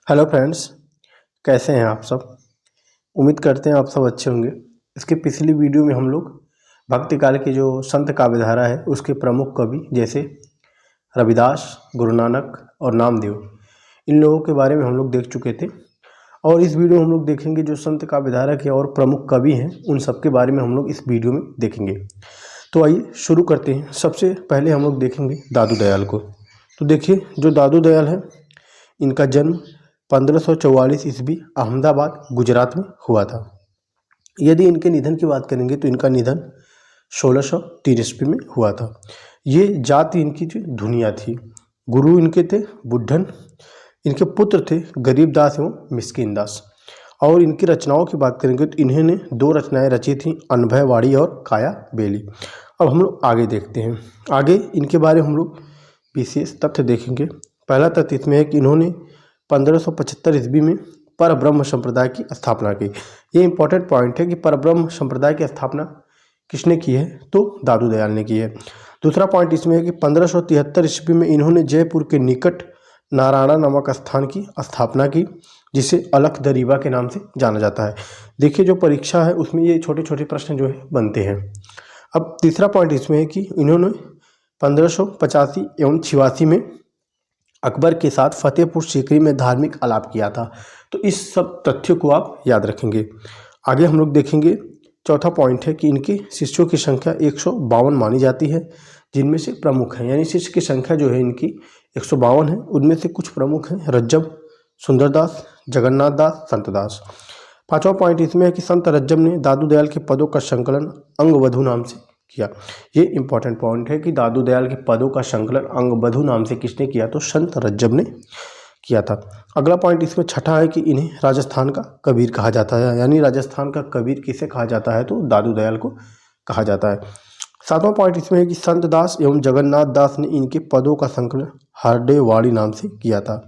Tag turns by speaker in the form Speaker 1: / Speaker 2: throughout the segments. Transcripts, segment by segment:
Speaker 1: Hello friends, कैसे हैं आप सब। उम्मीद करते हैं आप सब अच्छे होंगे। इसके पिछली वीडियो में हम लोग भक्ति काल की जो संत काव्यधारा है उसके प्रमुख कवि जैसे रविदास, गुरु नानक और नामदेव, इन लोगों के बारे में हम लोग देख चुके थे। और इस वीडियो में हम लोग देखेंगे जो संत काव्यधारा के और प्रमुख कवि हैं उन सब के बारे में हम लोग इस वीडियो में देखेंगे। तो आइए शुरू करते हैं। सबसे पहले हम लोग देखेंगे दादू दयाल को। तो देखिए, जो दादू दयाल है इनका जन्म 1544 ईस्वी अहमदाबाद गुजरात में हुआ था। यदि इनके निधन की बात करेंगे तो इनका निधन 1603 ईस्वी में हुआ था। ये जाति इनकी जो धुनिया थी। गुरु इनके थे बुद्धन, इनके पुत्र थे गरीबदास एवं मिस्किन दास। और इनकी रचनाओं की बात करेंगे तो इन्होंने 2 रचनाएं रची थी, अनभयवाड़ी और काया बेली। अब हम लोग आगे देखते हैं। आगे इनके बारे में हम लोग विशेष तथ्य देखेंगे। पहला तथ्य इसमें है कि इन्होंने 1575 ईस्वी में परब्रह्म संप्रदाय की स्थापना की। ये इंपॉर्टेंट पॉइंट है कि परब्रह्म संप्रदाय की स्थापना किसने की है, तो दादू दयाल ने की है। दूसरा पॉइंट इसमें है कि 1573 ईस्वी में इन्होंने जयपुर के निकट नारायणा नामक स्थान की स्थापना की, जिसे अलख दरीबा के नाम से जाना जाता है। देखिए, जो परीक्षा है उसमें ये छोटे छोटे प्रश्न जो है बनते हैं। अब तीसरा पॉइंट इसमें है कि इन्होंने 1585 एवं 86 में अकबर के साथ फतेहपुर सीकरी में धार्मिक आलाप किया था। तो इस सब तथ्यों को आप याद रखेंगे। आगे हम लोग देखेंगे। चौथा पॉइंट है कि इनके शिष्यों की संख्या 152 मानी जाती है, जिनमें से प्रमुख हैं, यानी शिष्य की संख्या जो है इनकी 152 है। उनमें से कुछ प्रमुख हैं रज्जब, सुंदरदास, जगन्नाथ दास, संतदास। पांचवा पॉइंट इसमें है कि संत रज्जब ने दादू दयाल के पदों का संकलन अंगवधु नाम से किया। ये इंपॉर्टेंट पॉइंट है कि दादू दयाल के पदों का संकलन अंगबधु नाम से किसने किया, तो संत रज्जब ने किया था। अगला पॉइंट इसमें छठा है कि इन्हें राजस्थान का कबीर कहा जाता है, यानी राजस्थान का कबीर किसे कहा जाता है, तो दादू दयाल को कहा जाता है। सातवां पॉइंट इसमें है कि संत दास एवं जगन्नाथ दास ने इनके पदों का संकलन हरडेवाड़ी नाम से किया था।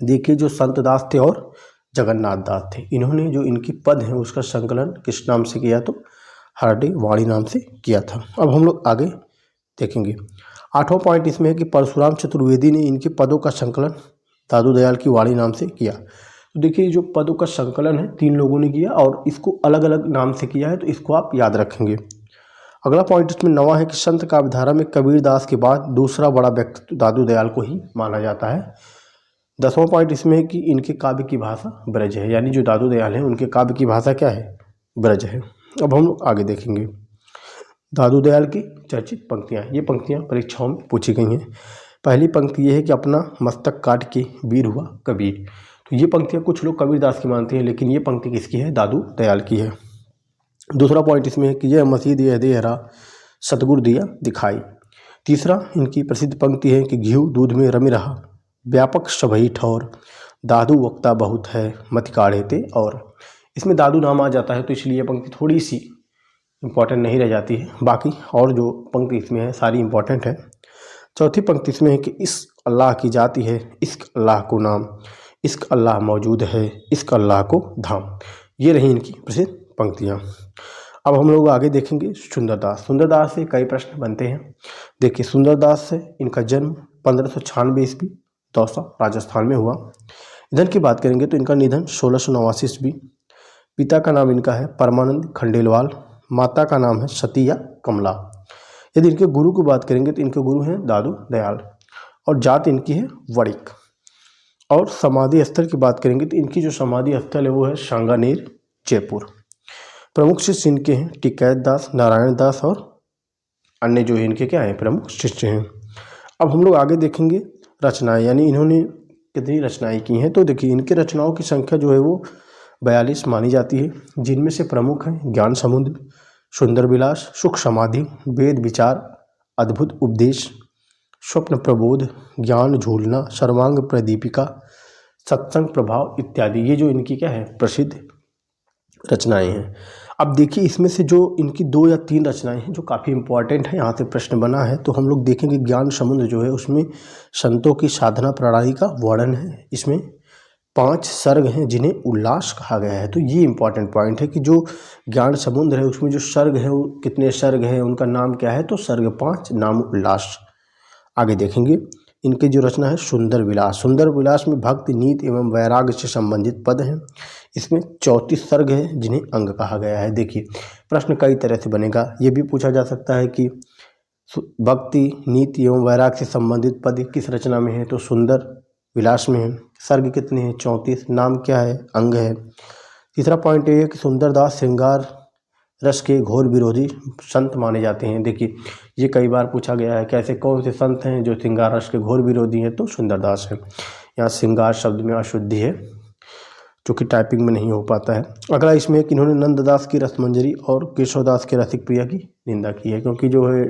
Speaker 1: देखिए, जो संत दास थे और जगन्नाथ दास थे, इन्होंने जो इनकी पद हैं उसका संकलन किस नाम से किया, तो हरडेवाड़ी नाम से किया था। अब हम लोग आगे देखेंगे। आठवां पॉइंट इसमें है कि परशुराम चतुर्वेदी ने इनके पदों का संकलन दादू दयाल की वाणी नाम से किया। तो देखिए, जो पदों का संकलन है 3 लोगों ने किया और इसको अलग अलग नाम से किया है, तो इसको आप याद रखेंगे। अगला पॉइंट इसमें 9वां है कि संत काव्यधारा में कबीरदास के बाद दूसरा बड़ा व्यक्तित्व दादू दयाल को ही माना जाता है। 10वां पॉइंट इसमें है कि इनके काव्य की भाषा ब्रज है, यानी जो दादू दयाल हैं उनके काव्य की भाषा क्या है, ब्रज है। अब हम लोग आगे देखेंगे दादू दयाल की चर्चित पंक्तियाँ। ये पंक्तियाँ परीक्षाओं में पूछी गई हैं। पहली पंक्ति ये है कि अपना मस्तक काट के वीर हुआ कबीर। तो ये पंक्तियाँ कुछ लोग कबीरदास की मानते हैं, लेकिन ये पंक्ति किसकी है, दादू दयाल की है। दूसरा पॉइंट इसमें है कि यह मसीह यह देहरा सतगुरु दिया दिखाई। तीसरा इनकी प्रसिद्ध पंक्ति है कि घीव दूध में रमी रहा व्यापक सबही ठौर, दादू वक्ता बहुत है मत काढ़े ते। और इसमें दादू नाम आ जाता है, तो इसलिए ये पंक्ति थोड़ी सी इंपॉर्टेंट नहीं रह जाती है। बाकी और जो पंक्ति इसमें है सारी इंपॉर्टेंट है। चौथी पंक्ति इसमें है कि इश्क अल्लाह की जाति है, इश्क अल्लाह को नाम, इश्क अल्लाह मौजूद है, इश्क अल्लाह को धाम। ये रही इनकी प्रसिद्ध पंक्तियाँ। अब हम लोग आगे देखेंगे सुंदरदास। सुंदरदास से कई प्रश्न बनते हैं। देखिए, सुंदरदास से इनका जन्म 1596 ईस्वी दौसा राजस्थान में हुआ। निधन की बात करेंगे तो इनका निधन 1689 ईस्वी। पिता का नाम इनका है परमानंद खंडेलवाल, माता का नाम है सतिया कमला। यदि इनके गुरु की बात करेंगे तो इनके गुरु हैं दादू दयाल और जात इनकी है वणिक। और समाधि स्थल की बात करेंगे तो इनकी जो समाधि स्थल है वो है सांगानेर जयपुर। प्रमुख शिष्य इनके हैं टिकैत दास, नारायण दास और अन्य जो इनके क्या हैं, प्रमुख शिष्य हैं। अब हम लोग आगे देखेंगे रचनाएं, यानी इन्होंने कितनी रचनाएं की हैं। तो देखिए, इनकी रचनाओं की संख्या जो है वो 42 मानी जाती है, जिनमें से प्रमुख हैं ज्ञान समुद्र, सुंदर विलास, सुख समाधि, वेद विचार, अद्भुत उपदेश, स्वप्न प्रबोध, ज्ञान झूलना, सर्वांग प्रदीपिका, सत्संग प्रभाव इत्यादि। ये जो इनकी क्या है, प्रसिद्ध रचनाएं हैं। अब देखिए, इसमें से जो इनकी 2 या 3 रचनाएं हैं जो काफ़ी इंपॉर्टेंट है, यहाँ से प्रश्न बना है। तो हम लोग देखेंगे ज्ञान समुद्र जो है उसमें संतों की साधना प्रणाली का वर्णन है। इसमें 5 सर्ग हैं जिन्हें उल्लास कहा गया है। तो ये इंपॉर्टेंट पॉइंट है कि जो ज्ञान समुद्र है उसमें जो सर्ग है वो कितने सर्ग हैं, उनका नाम क्या है, तो सर्ग 5 नाम उल्लास। आगे देखेंगे इनकी जो रचना है सुंदर विलास। सुंदर विलास में भक्ति, नीति एवं वैराग्य से संबंधित पद हैं। इसमें 34 सर्ग है जिन्हें अंग कहा गया है। देखिए प्रश्न कई तरह से बनेगा, ये भी पूछा जा सकता है कि भक्ति, नीति एवं वैराग्य से संबंधित पद किस रचना में है, तो सुंदर विलास में है। सर्ग कितने हैं, 34। नाम क्या है, अंग है। तीसरा पॉइंट ये है कि सुंदरदास श्रृंगार रस के घोर विरोधी संत माने जाते हैं। देखिए ये कई बार पूछा गया है, कैसे कौन से संत हैं जो श्रृंगार रस के घोर विरोधी हैं, तो सुंदरदास है। यहाँ श्रृंगार शब्द में अशुद्धि है जो कि टाइपिंग में नहीं हो पाता है। अगला इसमें है कि इन्होंने नंददास की रसमंजरी और केशवदास के रसिक प्रिया की निंदा की है, क्योंकि जो है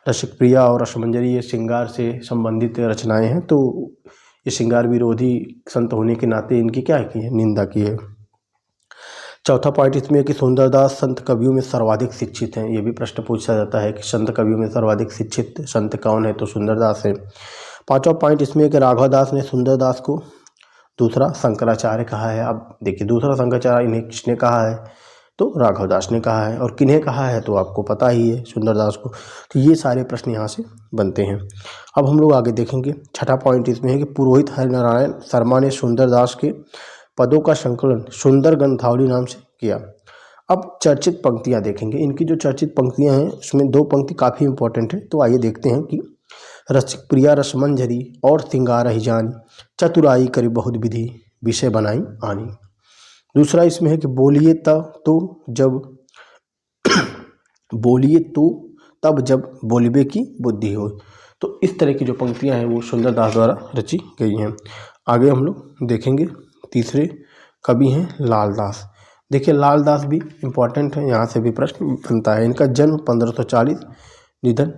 Speaker 1: रसिक प्रिया और रसमंजरी ये श्रृंगार से संबंधित रचनाएं हैं, तो ये श्रृंगार विरोधी संत होने के नाते इनकी क्या की है, निंदा की है। चौथा पॉइंट इसमें है कि सुंदरदास संत कवियों में सर्वाधिक शिक्षित हैं। ये भी प्रश्न पूछा जाता है कि संत कवियों में सर्वाधिक शिक्षित संत कौन है, तो सुंदरदास है। पांचवा पॉइंट इसमें है कि राघवदास ने सुंदरदास को दूसरा शंकराचार्य कहा है। अब देखिए दूसरा शंकराचार्य इन्हें किसने कहा है, तो राघवदास ने कहा है। और किन्हें कहा है तो आपको पता ही है, सुंदरदास को। तो ये सारे प्रश्न यहाँ से बनते हैं। अब हम लोग आगे देखेंगे। छठा पॉइंट इसमें है कि पुरोहित हरिनारायण शर्मा ने सुंदरदास के पदों का संकलन सुंदर ग्रंथावली नाम से किया। अब चर्चित पंक्तियां देखेंगे। इनकी जो चर्चित पंक्तियां हैं उसमें दो पंक्ति काफ़ी इंपॉर्टेंट है, तो आइए देखते हैं कि रसिक प्रिया रसमंजरी और श्रृंगार ही जानी, चतुराई करी बहुत विधि, विषय बनाई आनी। दूसरा इसमें है कि बोलिए तो तब जब बोलिबे की बुद्धि हो। तो इस तरह की जो पंक्तियां हैं वो सुंदरदास द्वारा रची गई हैं। आगे हम लोग देखेंगे। तीसरे कवि हैं लालदास। देखिए लालदास भी इम्पॉर्टेंट है, यहाँ से भी प्रश्न बनता है। इनका जन्म 1540, निधन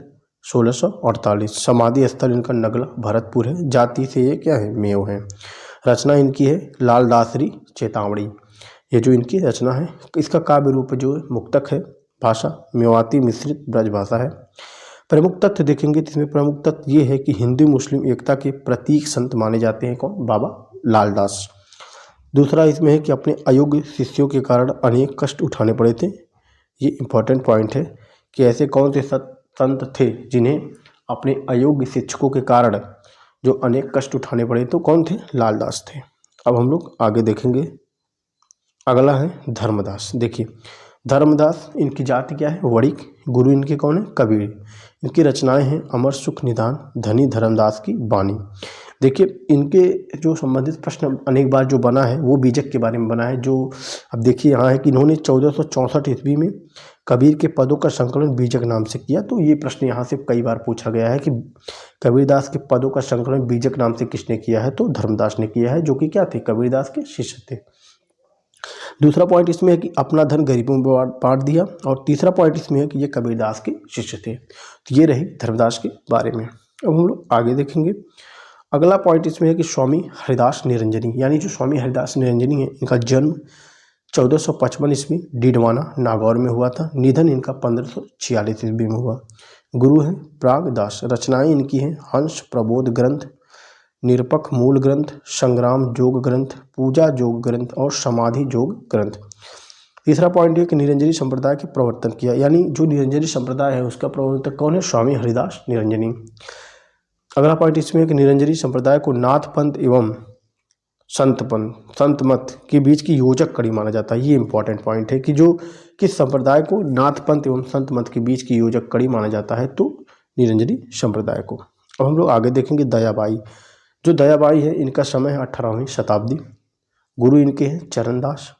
Speaker 1: 1648। समाधि स्थल इनका नगला भरतपुर है। जाति से ये क्या है, मेव है। रचना इनकी है लालदासरी चेतावनी, ये जो इनकी रचना है। इसका काव्य रूप जो है मुक्तक है। भाषा मेवाती मिश्रित ब्रज भाषा है। प्रमुख तथ्य देखेंगे तो इसमें प्रमुख तथ्य ये है कि हिंदू मुस्लिम एकता के प्रतीक संत माने जाते हैं। कौन, बाबा लालदास। दूसरा इसमें है कि अपने अयोग्य शिष्यों के कारण अनेक कष्ट उठाने पड़े थे। ये इंपॉर्टेंट पॉइंट है कि ऐसे कौन से संत थे जिन्हें अपने अयोग्य शिक्षकों के कारण जो अनेक कष्ट उठाने पड़े, तो कौन थे, लालदास थे। अब हम लोग आगे देखेंगे। अगला है धर्मदास। देखिए धर्मदास, इनकी जाति क्या है, वणिक। गुरु इनके कौन है, कबीर। इनकी रचनाएं हैं अमर सुख निदान, धनी धर्मदास की बानी। देखिए इनके जो संबंधित प्रश्न अनेक बार जो बना है वो बीजक के बारे में बना है। जो अब देखिए यहाँ है कि इन्होंने 1464 ईस्वी में कबीर के पदों का संकलन बीजक नाम से किया। तो ये प्रश्न यहाँ से कई बार पूछा गया है कि कबीरदास के पदों का संकलन बीजक नाम से किसने किया है, तो धर्मदास ने किया है, जो कि क्या थे, कबीरदास के शिष्य थे। दूसरा पॉइंट इसमें है कि अपना धन गरीबों में बांट दिया। और तीसरा पॉइंट इसमें है कि ये कबीरदास के शिष्य थे। तो ये रही धर्मदास के बारे में। अब हम लोग आगे देखेंगे। अगला पॉइंट इसमें है कि स्वामी हरिदास निरंजनी, यानी जो स्वामी हरिदास निरंजनी है, इनका जन्म 1455 ईस्वी डीडवाना नागौर में हुआ था। निधन इनका 1546 ईस्वी में हुआ। गुरु हैं प्रागदास। रचनाएं इनकी हैं हंस प्रबोध ग्रंथ, निरपक्ष मूल ग्रंथ, संग्राम योग ग्रंथ, पूजा योग ग्रंथ और समाधि योग ग्रंथ। तीसरा पॉइंट है कि निरंजनी संप्रदाय के प्रवर्तन किया, यानी जो निरंजनी संप्रदाय है उसका प्रवर्तक कौन है, स्वामी हरिदास निरंजनी। अगला पॉइंट इसमें है कि निरंजनी संप्रदाय को नाथ पंथ एवं संत मत के बीच की योजक कड़ी माना जाता है। ये इंपॉर्टेंट पॉइंट है कि जो किस संप्रदाय को नाथ पंथ एवं संत मत के बीच की योजक कड़ी माना जाता है, तो निरंजनी संप्रदाय को। अब हम लोग आगे देखेंगे दयाबाई। जो दयाबाई है इनका समय है 18वीं शताब्दी। गुरु इनके हैं चरणदास।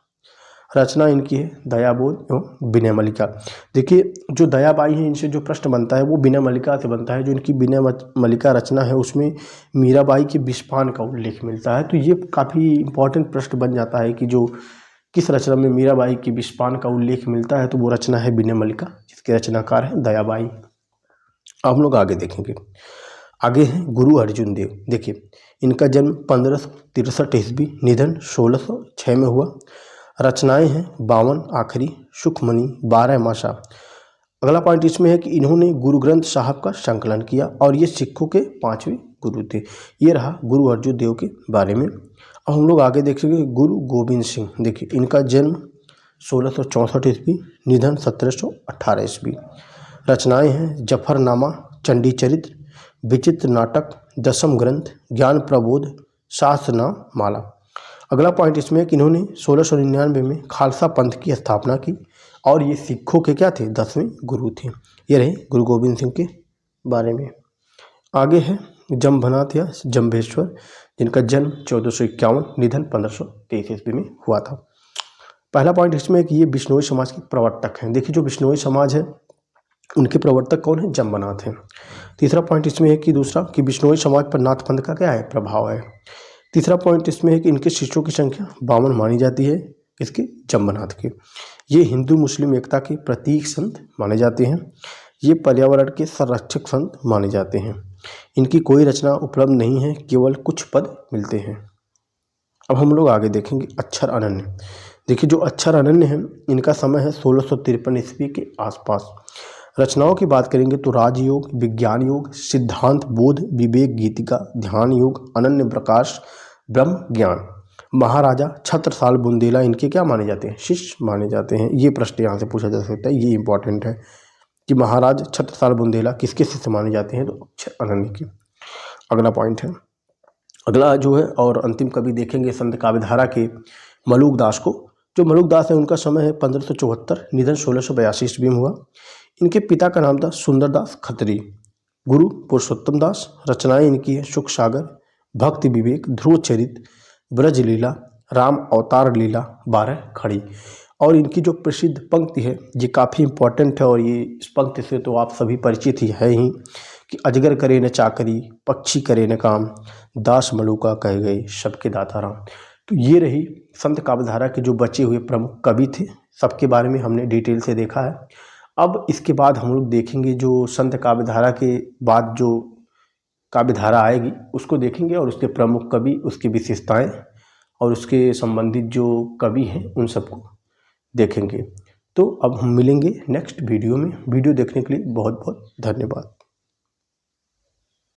Speaker 1: रचना इनकी है दयाबोध एवं विनय मल्लिका। देखिए जो दयाबाई है इनसे जो प्रश्न बनता है वो विनय मल्लिका से बनता है। जो इनकी विनय मल्लिका रचना है उसमें मीराबाई के विषपान का उल्लेख मिलता है। तो ये काफ़ी इंपॉर्टेंट प्रश्न बन जाता है कि जो किस रचना में मीराबाई की विषपान का उल्लेख मिलता है, तो वो रचना है विनय मल्लिका, जिसके रचनाकार है दयाबाई। अब हम लोग आगे देखेंगे। आगे हैं गुरु अर्जुन देव। देखिए इनका जन्म 1563 ईस्वी, निधन 1606 में हुआ। रचनाएं हैं 52 आखिरी, सुखमणि, 12 मासा। अगला पॉइंट इसमें है कि इन्होंने गुरु ग्रंथ साहब का संकलन किया और ये सिखों के 5वें गुरु थे। ये रहा गुरु अर्जुन देव के बारे में। अब हम लोग आगे देखेंगे गुरु गोविंद सिंह। देखिए इनका जन्म 1664 ईस्वी, निधन 1718 ईस्वी। रचनाएं हैं जफरनामा, चंडी चरित्र, विचित्र नाटक, दशम ग्रंथ, ज्ञान प्रबोध, शास्त्रनाम माला। अगला पॉइंट इसमें है कि इन्होंने 1699 में खालसा पंथ की स्थापना की और ये सिखों के क्या थे, 10वें गुरु थे। ये रहे गुरु गोविंद सिंह के बारे में। आगे है जम्भनाथ या जम्भेश्वर, जिनका जन्म 1451, निधन 1523 ईस्वी में हुआ था। पहला पॉइंट इसमें है कि ये बिश्नोई समाज के प्रवर्तक हैं। देखिए जो बिश्नोई समाज है उनके प्रवर्तक कौन है, जम्भनाथ हैं। तीसरा पॉइंट इसमें है कि दूसरा कि बिश्नोई समाज पर नाथ पंथ का क्या है, प्रभाव है। तीसरा पॉइंट इसमें है कि इनके शिष्यों की संख्या 52 मानी जाती है, इसके जम्भनाथ के। ये हिंदू मुस्लिम एकता के प्रतीक संत माने जाते हैं। ये पर्यावरण के संरक्षक संत माने जाते हैं। इनकी कोई रचना उपलब्ध नहीं है, केवल कुछ पद मिलते हैं। अब हम लोग आगे देखेंगे अक्षर अनन्य। देखिए जो अक्षर अनन्य है इनका समय है 1653 ईस्वी के आसपास। रचनाओं की बात करेंगे तो राजयोग, विज्ञान योग, सिद्धांत बोध, विवेक गीतिका, ध्यान योग, अनन्य प्रकाश, ब्रह्म ज्ञान। महाराजा छत्रसाल बुंदेला इनके क्या माने जाते हैं, शिष्य माने जाते हैं। ये प्रश्न यहाँ से पूछा जा सकता है, ये इंपॉर्टेंट है कि महाराज छत्रसाल बुंदेला किसके शिष्य माने जाते हैं, तो अक्षर अनन्य के। अगला पॉइंट है, अगला जो है और अंतिम कवि देखेंगे संत काव्यधारा के मलुक दास को। जो मलुक दास है उनका समय है 1574, निधन 1682 ईस्वी में हुआ। इनके पिता का नाम था सुंदरदास खत्री। गुरु पुरुषोत्तम दास। रचनाएं इनकी है सुख सागर, भक्ति विवेक, ध्रुव चरित, ब्रज लीला, राम अवतार लीला, 12 खड़ी। और इनकी जो प्रसिद्ध पंक्ति है ये काफ़ी इंपॉर्टेंट है और ये इस पंक्ति से तो आप सभी परिचित ही है ही कि अजगर करे न चाकरी, पक्षी करे न काम, दास मलुका कह गए सबके दाता राम। तो ये रही संत काव्यधारा के जो बचे हुए प्रमुख कवि थे, सबके बारे में हमने डिटेल से देखा है। अब इसके बाद हम लोग देखेंगे जो संत काव्यधारा के बाद जो काव्यधारा आएगी उसको देखेंगे और उसके प्रमुख कवि, उसकी विशेषताएं और उसके संबंधित जो कवि हैं उन सबको देखेंगे। तो अब हम मिलेंगे नेक्स्ट वीडियो में। वीडियो देखने के लिए बहुत बहुत धन्यवाद।